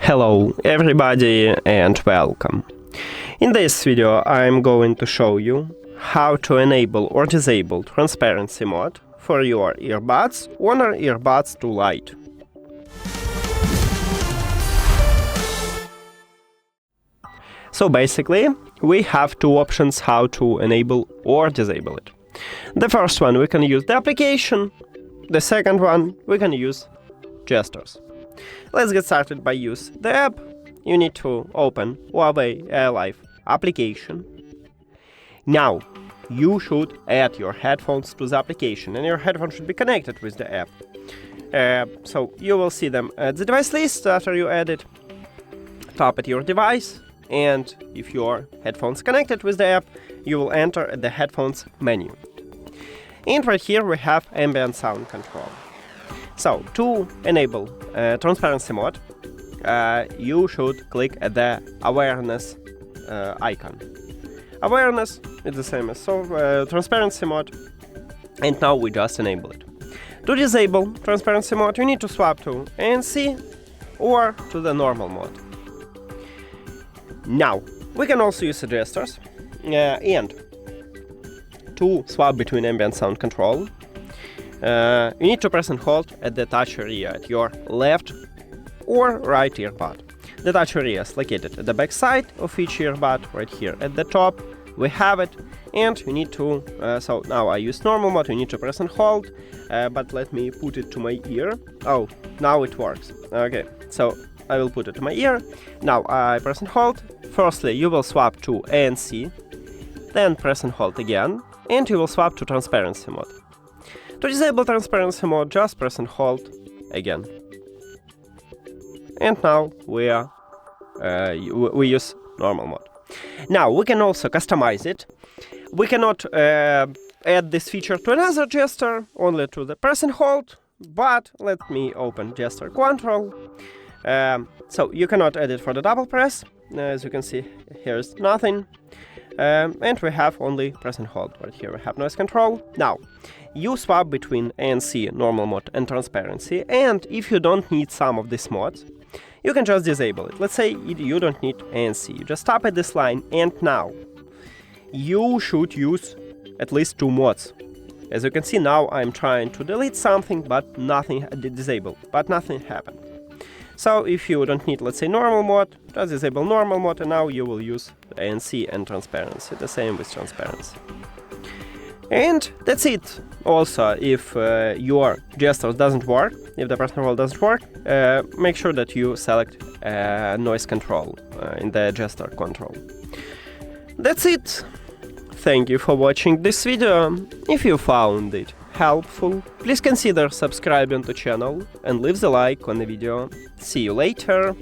Hello everybody and welcome. In this video I'm going to show you how to enable or disable transparency mode for your earbuds, HONOR Earbuds 2 Lite. So basically we have two options how to enable or disable it. The first one, we can use the application. The second one, we can use gestures. Let's get started by use the app. You need to open Huawei AI Life application. Now, you should add your headphones to the application, and your headphones should be connected with the app. So you will see them at the device list after you add it. Tap at your device, and if your headphones connected with the app, you will enter the headphones menu. And right here we have ambient sound control. So, to enable transparency mode, you should click at the awareness icon. Awareness is the same as transparency mode, and now we just enable it. To disable transparency mode, you need to swap to ANC or to the normal mode. Now, we can also use the gestures, and to swap between ambient sound control, you need to press and hold at the touch area at your left or right earbud. The touch area is located at the back side of each earbud, right here at the top. We have it, and you need to, so now I use normal mode, you need to press and hold, but let me put it to my ear. Oh, now it works. Okay, so I will put it to my ear. Now I press and hold. Firstly, you will swap to ANC, then press and hold again, and you will swap to transparency mode. To disable transparency mode, just press and hold again. And now we use normal mode. Now we can also customize it. We cannot add this feature to another gesture, only to the press and hold, but let me open gesture control. So you cannot add it for the double press. As you can see, here is nothing. And we have only press and hold. Right here we have noise control. Now, you swap between ANC, normal mode, and transparency, and if you don't need some of these modes, you can just disable it. Let's say you don't need ANC. You just tap at this line, and now you should use at least two modes. As you can see, now I'm trying to delete something, but nothing disabled, but nothing happened. So if you don't need, let's say, normal mode, just disable normal mode, and now you will use ANC and transparency. The same with transparency. And that's it. Also, if your gestures doesn't work, if the press control doesn't work, make sure that you select noise control in the gesture control. That's it. Thank you for watching this video. If you found it helpful, please consider subscribing to the channel and leave the like on the video. See you later.